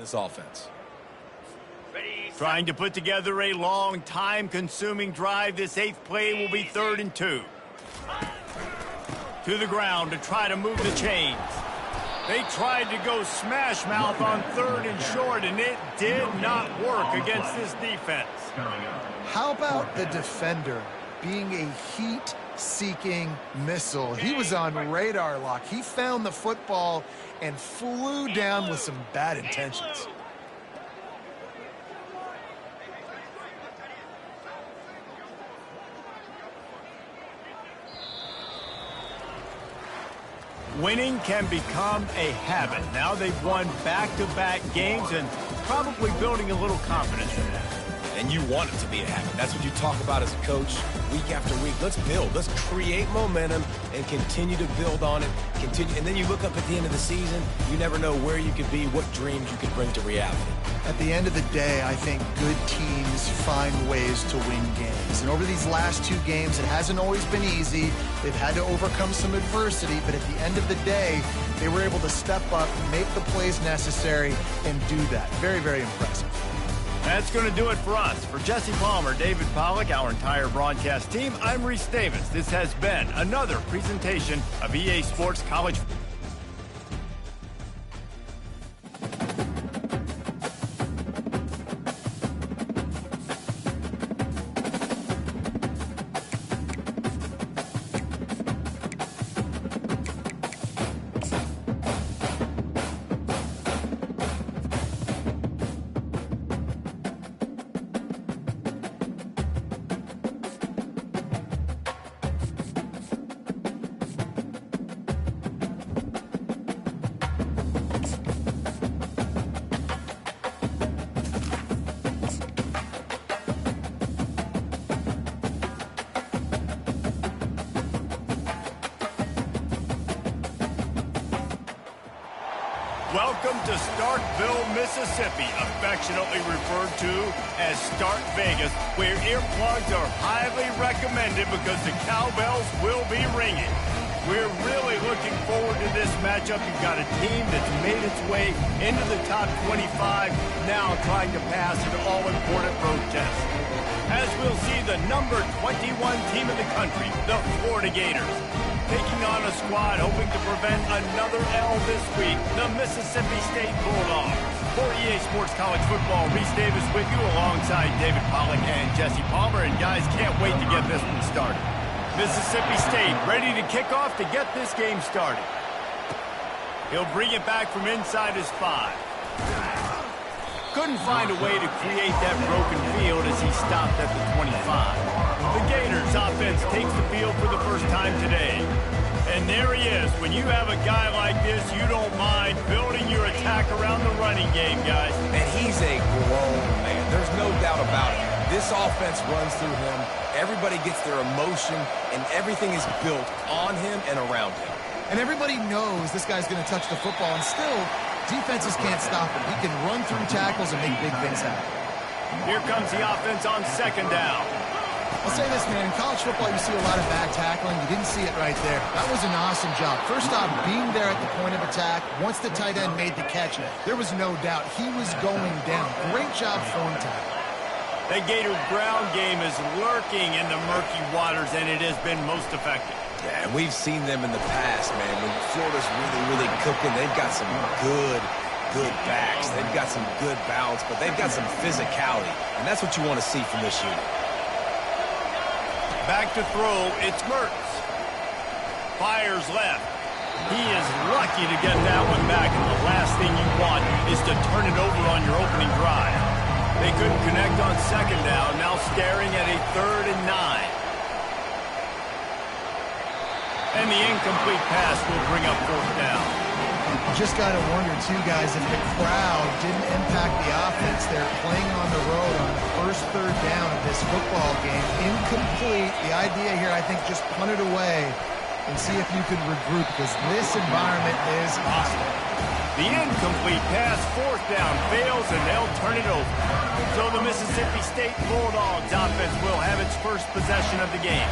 this offense. Trying to put together a long, time-consuming drive. This 8th play will be 3rd and 2. To the ground to try to move the chains. They tried to go smash mouth on 3rd and short, and it did not work against this defense. How about the defender being a heat-seeking missile? He was on radar lock. He found the football and flew down with some bad intentions. Winning can become a habit. Now they've won back-to-back games and probably building a little confidence in that. And you want it to be a habit. That's what you talk about as a coach week after week. Let's build. Let's create momentum and continue to build on it. And then you look up at the end of the season, you never know where you could be, what dreams you could bring to reality. At the end of the day, I think good teams find ways to win games. And over these last 2 games, it hasn't always been easy. They've had to overcome some adversity, but at the end of the day, they were able to step up, make the plays necessary, and do that. Very, very impressive. That's going to do it for us. For Jesse Palmer, David Pollack, our entire broadcast team, I'm Reese Davis. This has been another presentation of EA Sports College. Welcome to Starkville, Mississippi, affectionately referred to as Stark Vegas, where earplugs are highly recommended because the cowbells will be ringing. We're really looking forward to this matchup. You've got a team that's made its way into the top 25, now trying to pass an all-important road test. As we'll see the number 21 team in the country, the Florida Gators, taking on a squad hoping to prevent another L this week, the Mississippi State Bulldogs. For EA Sports College Football, Reese Davis with you alongside David Pollack and Jesse Palmer. And guys, can't wait to get this one started. Mississippi State ready to kick off to get this game started. He'll bring it back from inside his 5. Couldn't find a way to create that broken field as he stopped at the 25. The Gators offense takes the field for the first time today. And there he is. When you have a guy like this, you don't mind building your attack around the running game, guys. And he's a grown man. There's no doubt about it. This offense runs through him. Everybody gets their emotion, and everything is built on him and around him. And everybody knows this guy's going to touch the football, and still, defenses can't stop him. He can run through tackles and make big things happen. Here comes the offense on 2nd down. I'll say this, man. In college football, you see a lot of bad tackling. You didn't see it right there. That was an awesome job. First off, being there at the point of attack. Once the tight end made the catch, there was no doubt he was going down. Great job form tackle. The Gator ground game is lurking in the murky waters, and it has been most effective. Yeah, and we've seen them in the past, man. When Florida's really cooking, they've got some good backs. They've got some good balance, but they've got some physicality, and that's what you want to see from this unit. Back to throw, it's Mertz. Fires left. He is lucky to get that one back, and the last thing you want is to turn it over on your opening drive. They couldn't connect on 2nd down, now staring at a 3rd and 9. And the incomplete pass will bring up 4th down. You just got to wonder, too, guys, if the crowd didn't impact the offense. They're playing on the road on the first 3rd down of this football game. Incomplete. The idea here, I think, just punt it away and see if you can regroup, because this environment is hostile. The incomplete pass, 4th down, fails, and they'll turn it over. So the Mississippi State Bulldogs offense will have its first possession of the game.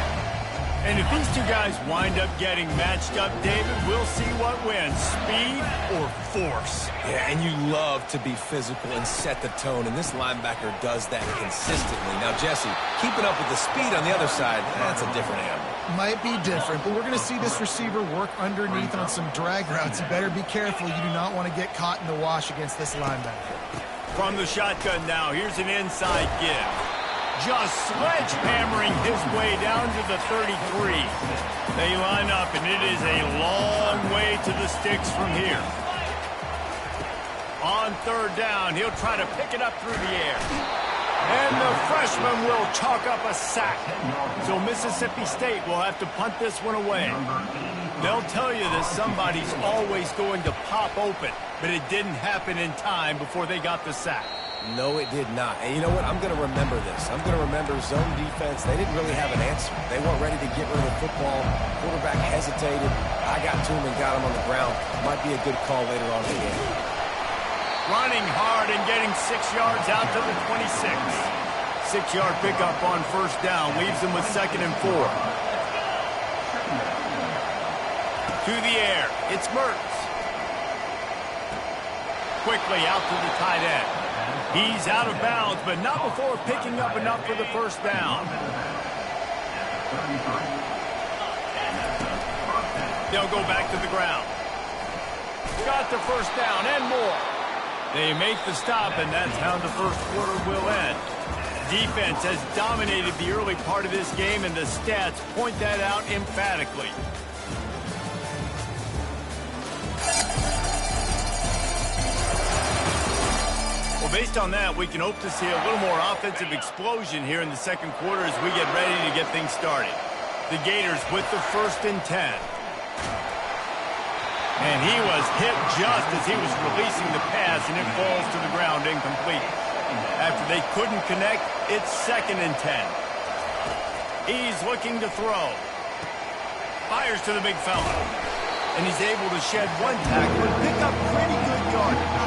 And if these two guys wind up getting matched up, David, we'll see what wins, speed or force. Yeah, and you love to be physical and set the tone, and this linebacker does that consistently. Now, Jesse, keeping up with the speed on the other side, that's a different animal. Might be different, but we're going to see this receiver work underneath on some drag routes. You better be careful. You do not want to get caught in the wash against this linebacker. From the shotgun now, here's an inside give. Just sledgehammering his way down to the 33. They line up, and it is a long way to the sticks from here. On third down, he'll try to pick it up through the air. And the freshman will chalk up a sack. So Mississippi State will have to punt this one away. They'll tell you that somebody's always going to pop open, but it didn't happen in time before they got the sack. No, it did not. And you know what? I'm going to remember this. I'm going to remember zone defense. They didn't really have an answer. They weren't ready to get rid of the football. Quarterback hesitated. I got to him and got him on the ground. Might be a good call later on in the game. Running hard and getting 6 yards out to the 26. 6-yard pickup on first down. Leaves them with 2nd and 4. To the air. It's Mertz. Quickly out to the tight end. He's out of bounds, but not before picking up enough for the first down. They'll go back to the ground. Got the first down and more. They make the stop, and that's how the first quarter will end. Defense has dominated the early part of this game, and the stats point that out emphatically. Based on that, we can hope to see a little more offensive explosion here in the second quarter as we get ready to get things started. The Gators with the 1st and 10. And he was hit just as he was releasing the pass, and it falls to the ground incomplete. After they couldn't connect, it's 2nd and 10. He's looking to throw. Fires to the big fella. And he's able to shed one tackle and pick up pretty good yardage.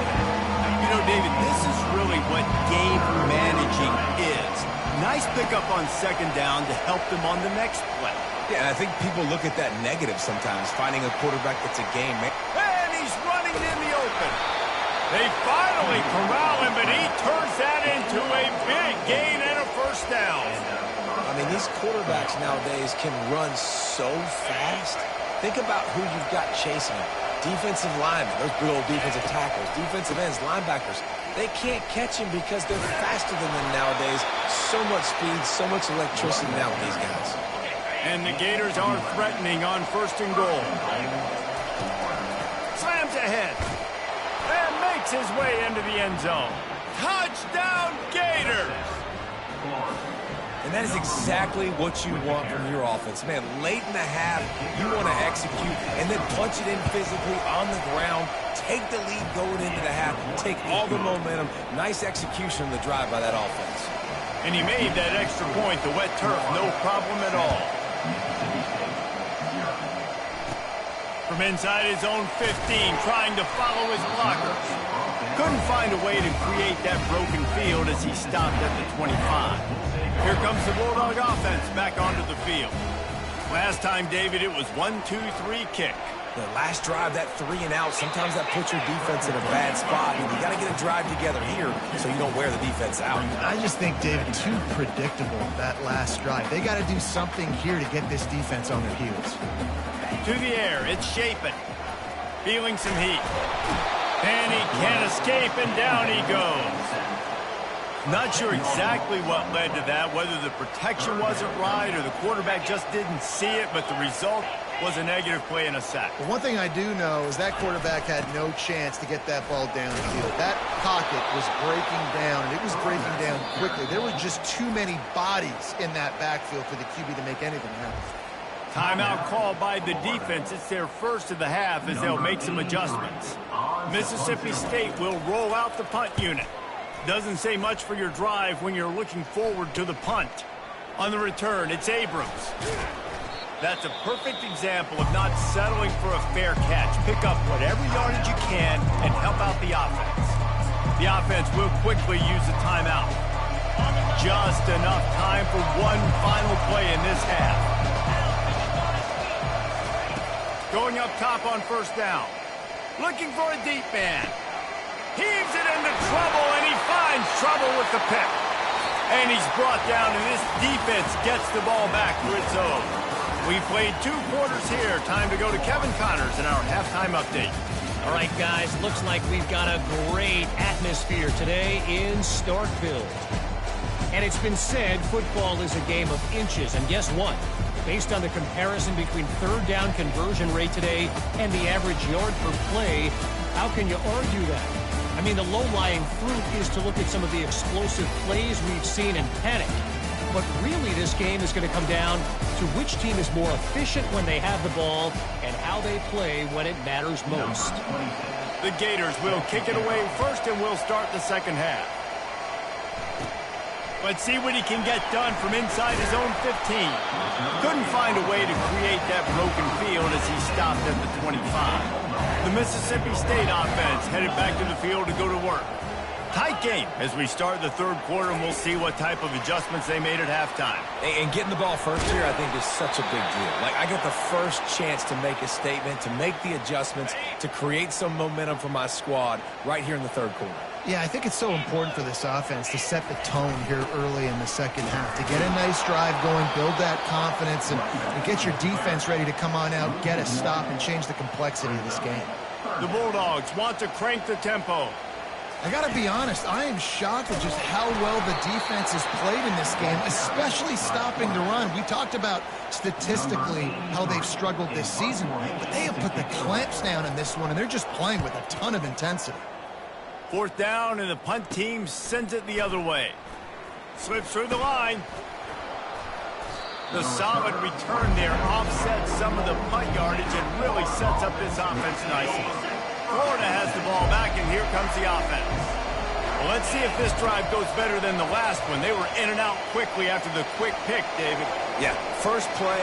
You know, David, this is really what game managing is. Nice pickup on 2nd down to help them on the next play. Yeah, and I think people look at that negative sometimes, finding a quarterback that's a game man. And he's running in the open. They finally corral him, but he turns that into a big gain and a first down. I mean, these quarterbacks nowadays can run so fast. Think about who you've got chasing him. Defensive linemen, those big old defensive tackles, defensive ends, linebackers, they can't catch him because they're faster than them nowadays. So much speed, so much electricity now with these guys. And the Gators are threatening on 1st and goal. Slams ahead. And makes his way into the end zone. Touchdown, Gators! And that is exactly what you want from your offense. Man, late in the half, you want to execute and then punch it in physically on the ground, take the lead going into the half, take all the momentum. Nice execution on the drive by that offense. And he made that extra point, the wet turf, no problem at all. From inside his own 15, trying to follow his blockers. Couldn't find a way to create that broken field as he stopped at the 25. Here comes the Bulldog offense back onto the field. Last time, David, it was 1-2-3 kick. The last drive, that 3 and out, sometimes that puts your defense in a bad spot. And you got to get a drive together here so you don't wear the defense out. I just think, David, too predictable, that last drive. They got to do something here to get this defense on their heels. To the air, it's Shapen. Feeling some heat. And he can't escape, and down he goes. Not sure exactly what led to that, whether the protection wasn't right or the quarterback just didn't see it, but the result was a negative play and a sack. But one thing I do know is that quarterback had no chance to get that ball downfield. That pocket was breaking down, and it was breaking down quickly. There were just too many bodies in that backfield for the QB to make anything happen. Timeout called by the defense. It's their first of the half as they'll make some adjustments. Mississippi State will roll out the punt unit. Doesn't say much for your drive when you're looking forward to the punt. On the return, it's Abrams. That's a perfect example of not settling for a fair catch. Pick up whatever yardage you can and help out the offense. The offense will quickly use the timeout. Just enough time for one final play in this half. Going up top on first down. Looking for a deep man. Heaves it into trouble, and he finds trouble with the pick. And he's brought down, and this defense gets the ball back to its own. We played 2 quarters here. Time to go to Kevin Connors in our halftime update. All right, guys, looks like we've got a great atmosphere today in Starkville. And it's been said football is a game of inches. And guess what? Based on the comparison between third down conversion rate today and the average yard per play, how can you argue that? I mean, the low-lying fruit is to look at some of the explosive plays we've seen and panic. But really, this game is going to come down to which team is more efficient when they have the ball and how they play when it matters most. The Gators will kick it away first, and we'll start the second half. Let's see what he can get done from inside his own 15. Couldn't find a way to create that broken field as he stopped at the 25. The Mississippi State offense headed back to the field to go to work. Tight game as we start the third quarter, and we'll see what type of adjustments they made at halftime. And getting the ball first here, I think, is such a big deal. Like, I get the first chance to make a statement, to make the adjustments, to create some momentum for my squad right here in the third quarter. Yeah, I think it's so important for this offense to set the tone here early in the second half, to get a nice drive going, build that confidence, and get your defense ready to come on out, get a stop, and change the complexity of this game. The Bulldogs want to crank the tempo. I got to be honest, I am shocked at just how well the defense has played in this game, especially stopping the run. We talked about statistically how they've struggled this season, but they have put the clamps down in this one, and they're just playing with a ton of intensity. Fourth down, and the punt team sends it the other way. Slips through the line. The solid return there offsets some of the punt yardage and really sets up this offense nicely. Florida has the ball back, and here comes the offense. Well, let's see if this drive goes better than the last one. They were in and out quickly after the quick pick, David. Yeah, first play,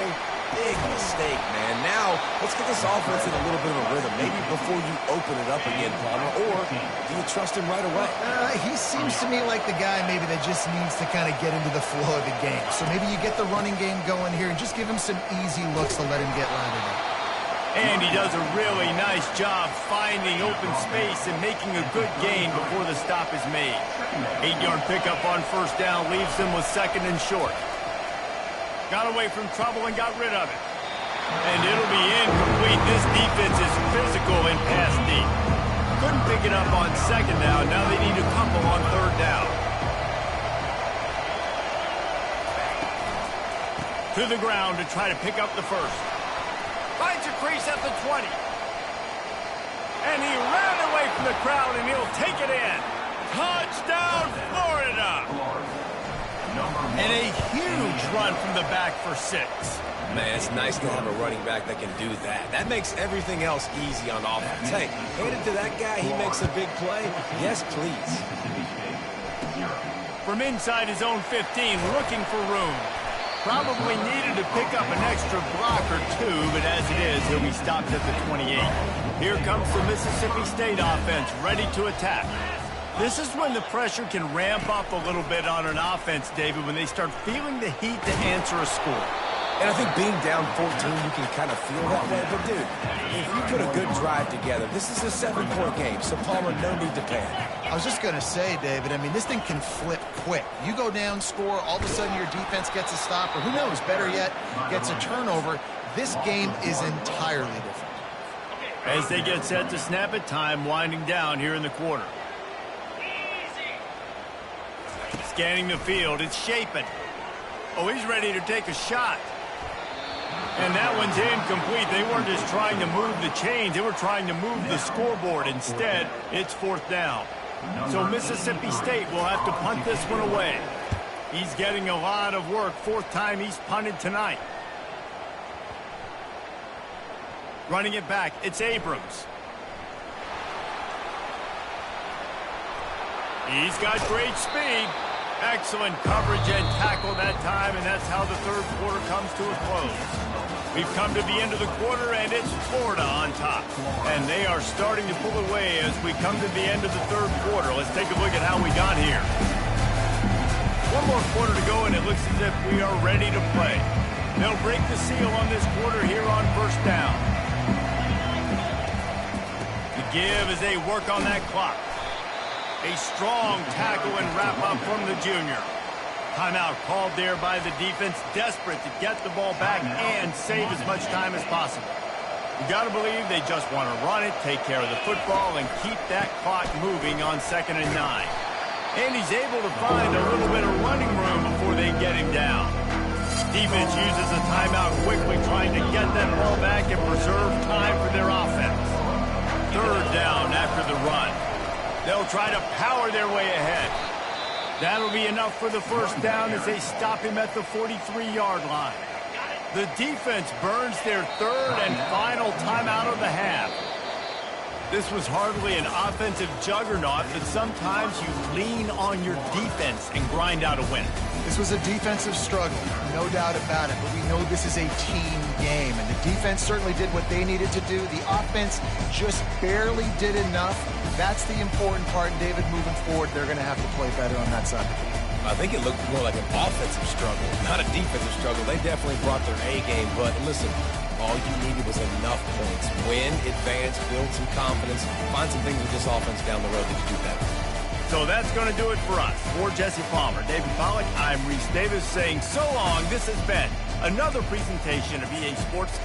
big mistake, man. Now, let's get this offense in a little bit of a rhythm. Maybe before you open it up again, Palmer, or do you trust him right away? He seems to me like the guy maybe that just needs to kind of get into the flow of the game. So maybe you get the running game going here and just give him some easy looks to let him get lathered up. And he does a really nice job finding open space and making a good gain before the stop is made. 8-yard pickup on first down leaves them with second and short. Got away from trouble and got rid of it. And it'll be incomplete. This defense is physical and pass deep. Couldn't pick it up on second down. Now they need a couple on third down. To the ground to try to pick up the first. Finds a crease at the 20. And he ran away from the crowd, and he'll take it in. Touchdown, Florida! And a huge run from the back for 6. Man, it's nice to have a running back that can do that. That makes everything else easy on offense. Hey, hand it to that guy. He makes a big play. Yes, please. From inside his own 15, looking for room. Probably needed to pick up an extra block or two, but as it is, he'll be stopped at the 28. Here comes the Mississippi State offense, ready to attack. This is when the pressure can ramp up a little bit on an offense, David, when they start feeling the heat to answer a score. And I think being down 14, you can kind of feel that way. But, dude, if you put a good drive together, this is a 7-point game, so Palmer, no need to panic. I was just going to say, David, I mean, this thing can flip quick. You go down, score, all of a sudden your defense gets a stop, or who knows, better yet, gets a turnover. This game is entirely different. As they get set to snap it, time winding down here in the quarter. Scanning the field, it's Shapen. Oh, he's ready to take a shot. And that one's incomplete. They weren't just trying to move the chains. They were trying to move the scoreboard. Instead, it's fourth down. So Mississippi State will have to punt this one away. He's getting a lot of work. Fourth time he's punted tonight. Running it back, it's Abrams. He's got great speed. Excellent coverage and tackle that time, and that's how the third quarter comes to a close. We've come to the end of the quarter, and it's Florida on top. And they are starting to pull away as we come to the end of the third quarter. Let's take a look at how we got here. One more quarter to go, and it looks as if we are ready to play. They'll break the seal on this quarter here on first down. give as they work on that clock. A strong tackle and wrap-up from the junior. Timeout called there by the defense, desperate to get the ball back and save as much time as possible. You got to believe they just want to run it, take care of the football, and keep that clock moving on 2nd and 9. And he's able to find a little bit of running room before they get him down. Defense uses a timeout quickly, trying to get that ball back and preserve time for their offense. 3rd down after the run. They'll try to power their way ahead. That'll be enough for the 1st down as they stop him at the 43-yard line. The defense burns their 3rd and final timeout of the half. This was hardly an offensive juggernaut, but sometimes you lean on your defense and grind out a win. This was a defensive struggle, no doubt about it, but we know this is a team game, and the defense certainly did what they needed to do. The offense just barely did enough. That's the important part, and David, moving forward, they're going to have to play better on that side. I think it looked more like an offensive struggle, not a defensive struggle. They definitely brought their A game, but listen, all you needed was enough points. Win, advance, build some confidence, find some things with this offense down the road that you do better. So that's going to do it for us. For Jesse Palmer, David Pollack, I'm Reese Davis saying so long. This has been another presentation of EA Sports.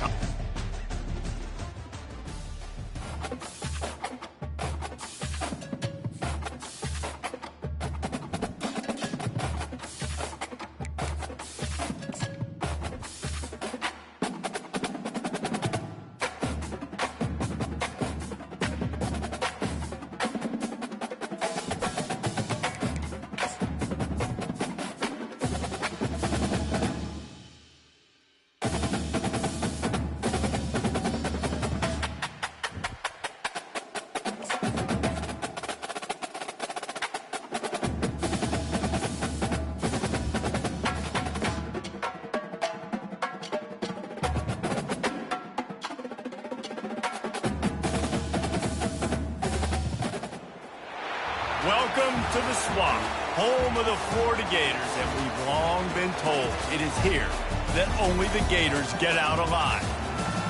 Welcome to the Swamp, home of the Florida Gators, and we've long been told it is here that only the Gators get out alive.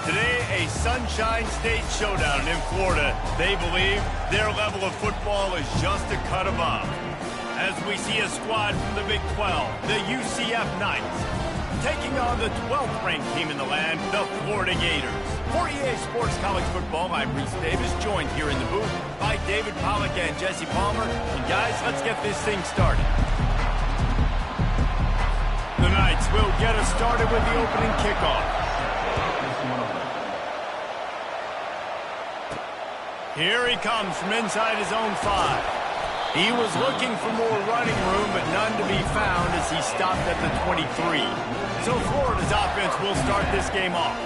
Today, a Sunshine State showdown in Florida. They believe their level of football is just a cut above. As we see a squad from the Big 12, the UCF Knights, taking on the 12th ranked team in the land, the Florida Gators. For EA Sports College Football, I'm Reese Davis, joined here in the booth by David Pollack and Jesse Palmer. And guys, let's get this thing started. The Knights will get us started with the opening kickoff. Here he comes from inside his own 5. He was looking for more running room, but none to be found as he stopped at the 23. So Florida's offense will start this game off.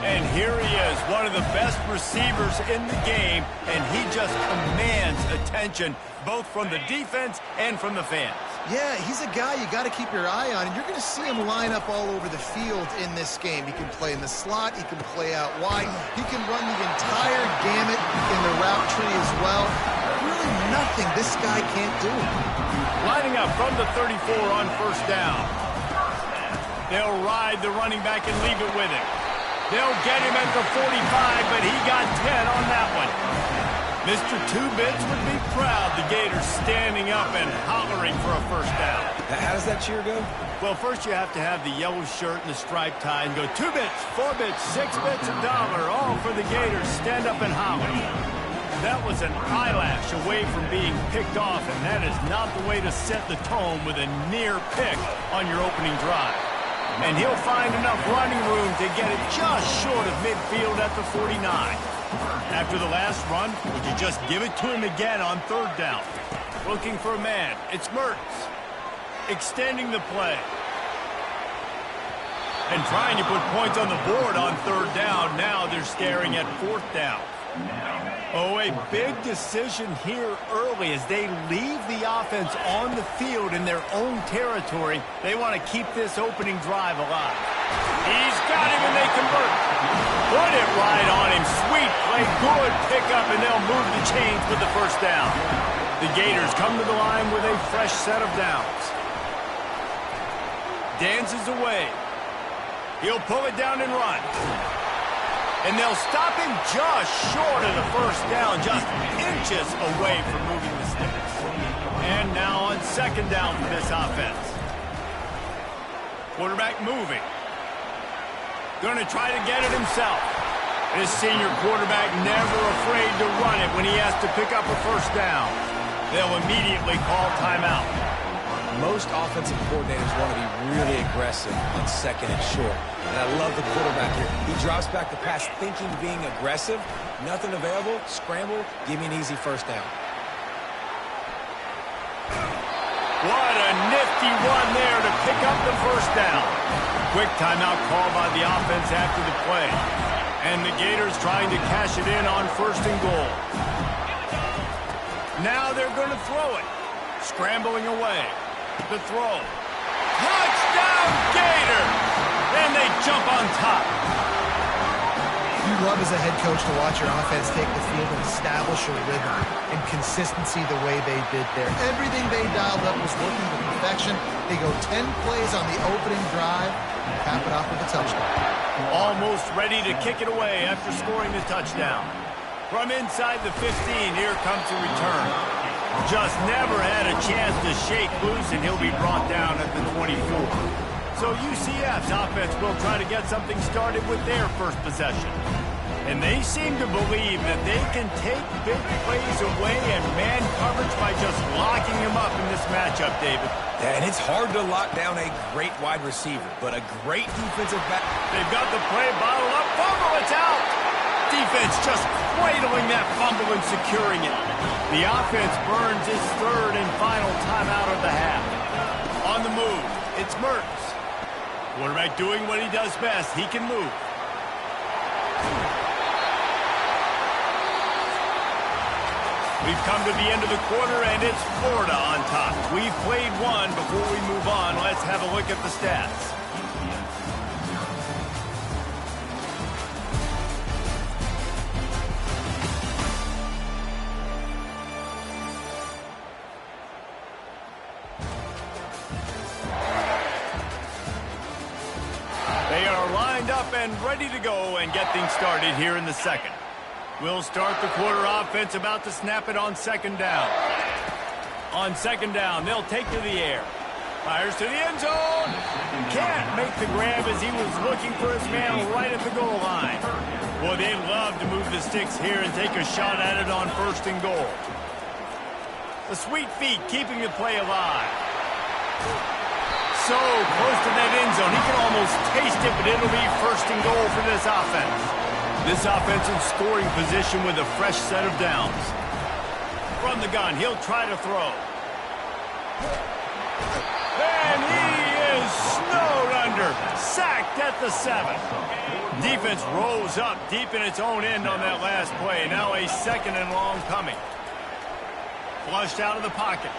And here he is, one of the best receivers in the game, and he just commands attention, both from the defense and from the fans. Yeah, he's a guy you got to keep your eye on, and you're going to see him line up all over the field in this game. He can play in the slot, he can play out wide, he can run the entire gamut in the route tree as well. Really nothing this guy can't do. Lining up from the 34 on 1st down. They'll ride the running back and leave it with him. They'll get him at the 45, but he got 10 on that one. Mr. Two Bits would be proud. The Gators standing up and hollering for a 1st down. How does that cheer go? Well, first you have to have the yellow shirt and the striped tie and go 2 bits, 4 bits, 6 bits, $1, all for the Gators. Stand up and holler. That was an eyelash away from being picked off, and that is not the way to set the tone with a near pick on your opening drive. And he'll find enough running room to get it just short of midfield at the 49. After the last run, would you just give it to him again on 3rd down? Looking for a man. It's Mertz. Extending the play. And trying to put points on the board on 3rd down. Now they're staring at 4th down. Oh, a big decision here early as they leave the offense on the field in their own territory. They want to keep this opening drive alive. He's got him and they convert. Put it right on him. Sweet play, good pickup, and they'll move the chains with the 1st down. The Gators come to the line with a fresh set of downs. Dances away. He'll pull it down and run. And they'll stop him just short of the first down, just inches away from moving the sticks. And now on second down for this offense. Quarterback moving. Going to try to get it himself. This senior quarterback never afraid to run it when he has to pick up a first down. They'll immediately call timeout. Most offensive coordinators want to be really aggressive on second and short. And I love the quarterback here. He drops back the pass thinking being aggressive. Nothing available. Scramble. Give me an easy first down. What a nifty run there to pick up the first down. Quick timeout call by the offense after the play. And the Gators trying to cash it in on first and goal. Now they're going to throw it. Scrambling away. The throw. Touchdown, Gators! And they jump on top. You love as a head coach to watch your offense take the field and establish a rhythm and consistency the way they did there. Everything they dialed up was working to perfection. They go 10 plays on the opening drive and cap it off with a touchdown. Almost ready to kick it away after scoring the touchdown. From inside the 15, here comes the return. Just never had a chance to shake loose, and he'll be brought down at the 24. So UCF's offense will try to get something started with their first possession. And they seem to believe that they can take big plays away and man coverage by just locking him up in this matchup, David. Yeah, and it's hard to lock down a great wide receiver, but a great defensive back. They've got the play bottled up. Fumble, it's out. Defense just cradling that fumble and securing it. The offense burns its third and final timeout of the half. On the move, it's Mertz. Quarterback doing what he does best. He can move. We've come to the end of the quarter, and it's Florida on top. We've played one. Before we move on, let's have a look at the stats. They are lined up and ready to go and get things started here in the second. We'll start the quarter offense, about to snap it on second down. On second down, they'll take to the air. Fires to the end zone. Can't make the grab as he was looking for his man right at the goal line. Boy, they'd love to move the sticks here and take a shot at it on first and goal. The sweet feet keeping the play alive. So close to that end zone. He can almost taste it, but it'll be first and goal for this offense. This offense in scoring position with a fresh set of downs. From the gun, he'll try to throw. And he is snowed under. Sacked at the 7. Defense rose up deep in its own end on that last play. Now a second and long coming. Flushed out of the pocket.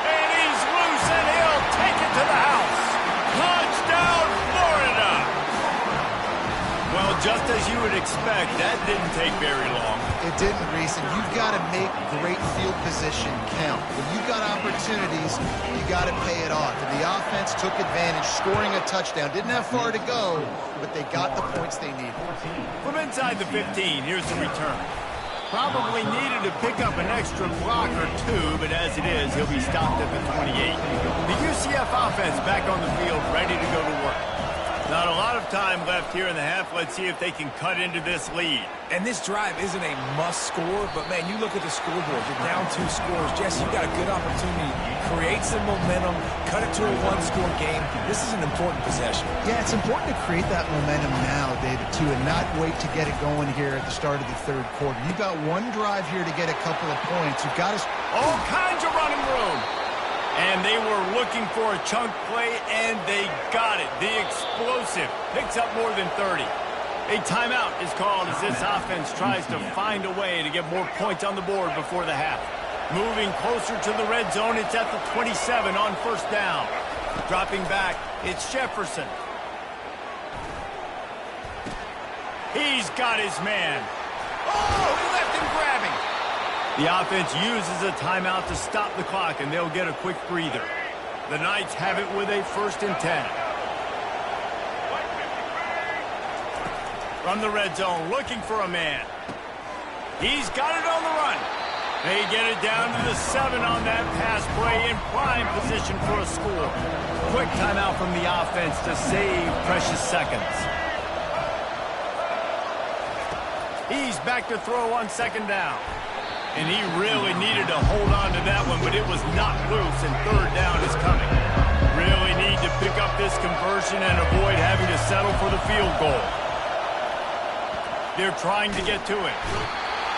And he's loose, and he'll take it to the house. Touchdown, Florida! Well, just as you would expect, that didn't take very long. It didn't, Reese, and you've got to make great field position count. When you've got opportunities, you got to pay it off. And the offense took advantage, scoring a touchdown. Didn't have far to go, but they got the points they needed. From inside the 15, here's the return. Probably needed to pick up an extra block or two, but as it is, he'll be stopped at the 28. The UCF offense back on the field, ready to go to work. Not a lot of time left here in the half. Let's see if they can cut into this lead. And this drive isn't a must score, but man, you look at the scoreboard, you're down 2 scores. Jesse, you got a good opportunity. Create some momentum, cut it to a 1-score game. This is an important possession. Yeah, it's important to create that momentum now, David, too, and not wait to get it going here at the start of the third quarter. You've got one drive here to get a couple of points. You've got to... All kinds of running room. And they were looking for a chunk play, and they got it. The explosive picks up more than 30. A timeout is called as this offense tries to find a way to get more points on the board before the half. Moving closer to the red zone, it's at the 27 on first down. Dropping back, it's Jefferson. He's got his man. Oh, he left him grabbing. The offense uses a timeout to stop the clock, and they'll get a quick breather. The Knights have it with a 1st and 10. From the red zone, looking for a man. He's got it on the run. They get it down to the 7 on that pass play in prime position for a score. Quick timeout from the offense to save precious seconds. He's back to throw on second down. And he really needed to hold on to that one, but it was knocked loose, and third down is coming. Really need to pick up this conversion and avoid having to settle for the field goal. They're trying to get to it.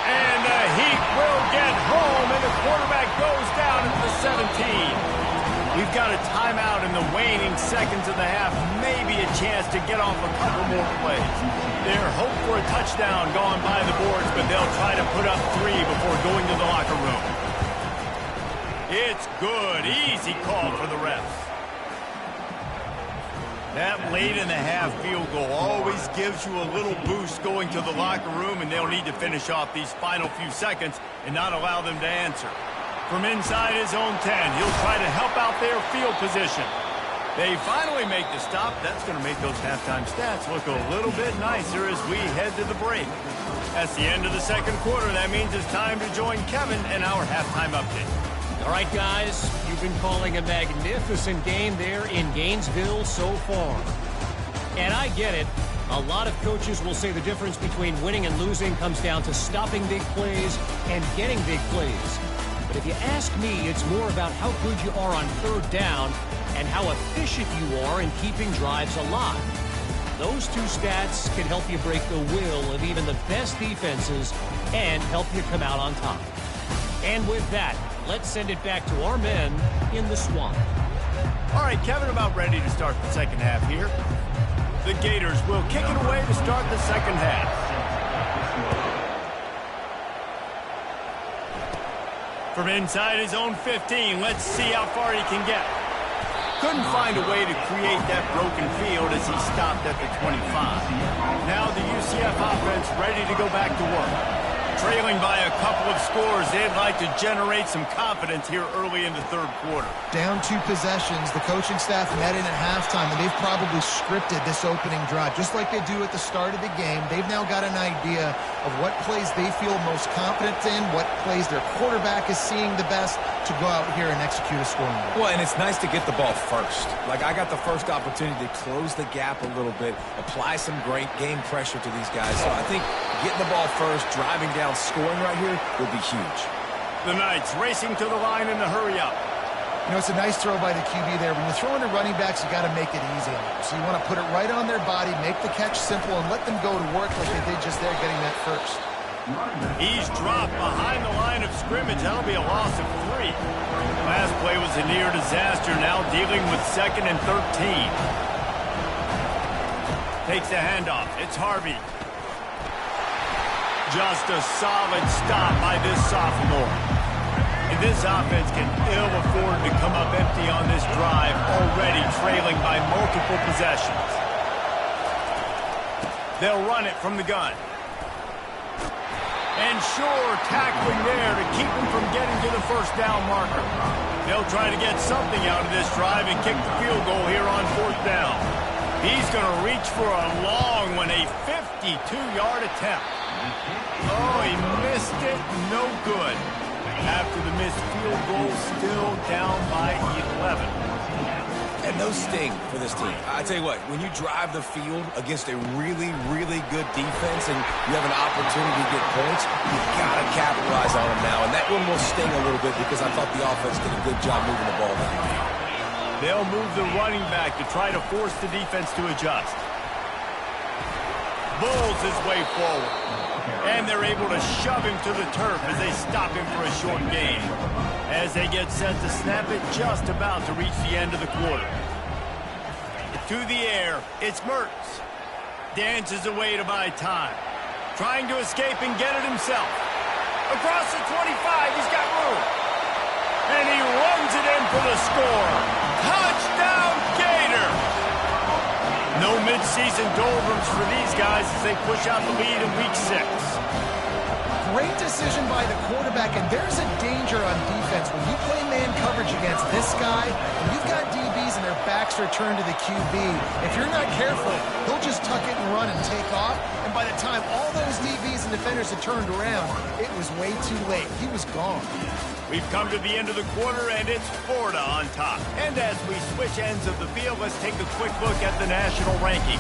And the Heat will get home, and the quarterback goes down at the 17. We've got a timeout in the waning seconds of the half. Maybe a chance to get off a couple more plays. Their hope for a touchdown gone by the boards, but they'll try to put up 3 before going to the locker room. It's good. Easy call for the refs. That late in the half field goal always gives you a little boost going to the locker room, and they'll need to finish off these final few seconds and not allow them to answer. From inside his own 10, he'll try to help out their field position. They finally make the stop. That's going to make those halftime stats look a little bit nicer as we head to the break. That's the end of the second quarter. That means it's time to join Kevin in our halftime update. All right, guys, you've been calling a magnificent game there in Gainesville so far. And I get it. A lot of coaches will say the difference between winning and losing comes down to stopping big plays and getting big plays. But if you ask me, it's more about how good you are on third down and how efficient you are in keeping drives alive. Those two stats can help you break the will of even the best defenses and help you come out on top. And with that, let's send it back to our men in the swamp. All right, Kevin, about ready to start the second half here. The Gators will kick it away to start the second half. From inside his own 15, let's see how far he can get. Couldn't find a way to create that broken field as he stopped at the 25. Now the UCF offense ready to go back to work. Trailing by a couple of scores, they'd like to generate some confidence here early in the third quarter. Down 2 possessions, the coaching staff met in at halftime, and they've probably scripted this opening drive. Just like they do at the start of the game, they've now got an idea of what plays they feel most confident in, what plays their quarterback is seeing the best to go out here and execute a scoring goal. Well, and it's nice to get the ball first. Like, I got the first opportunity to close the gap a little bit, apply some great game pressure to these guys. So I think getting the ball first, driving down, scoring right here will be huge. The Knights racing to the line in the hurry up. You know, it's a nice throw by the QB there. When you're throwing to running backs, you got to make it easy on them. So you want to put it right on their body, make the catch simple, and let them go to work like they did just there, getting that first. He's dropped behind the line of scrimmage. That'll be a loss of 3. Last play was a near disaster. Now dealing with 2nd and 13. Takes the handoff. It's Harvey. Just a solid stop by this sophomore. And this offense can ill afford to come up empty on this drive, already trailing by multiple possessions. They'll run it from the gun. And sure, tackling there to keep him from getting to the first down marker. They'll try to get something out of this drive and kick the field goal here on 4th down. He's going to reach for a long one, a 52-yard attempt. Oh, he missed it. No good. After the missed field goal, still down by 11. And no sting for this team. I tell you what, when you drive the field against a really, really good defense and you have an opportunity to get points, you got to capitalize on them now. And that one will sting a little bit because I thought the offense did a good job moving the ball down. They'll move the running back to try to force the defense to adjust. Bulls his way forward. And they're able to shove him to the turf as they stop him for a short gain. As they get set to snap it, just about to reach the end of the quarter. To the air, it's Mertz. Dances away to buy time. Trying to escape and get it himself. Across the 25, he's got room. And he runs it in for the score. Touchdown, Gator! No midseason doldrums for these guys as they push out the lead in Week 6. Great decision by the quarterback, and there's a danger on defense. When you play man coverage against this guy, and you've got DBs and their backs are turned to the QB, if you're not careful, he'll just tuck it and run and take off, and by the Clemson defenders had turned around, it was way too late. He was gone. We've come to the end of the quarter, and it's Florida on top. And as we switch ends of the field, let's take a quick look at the national ranking.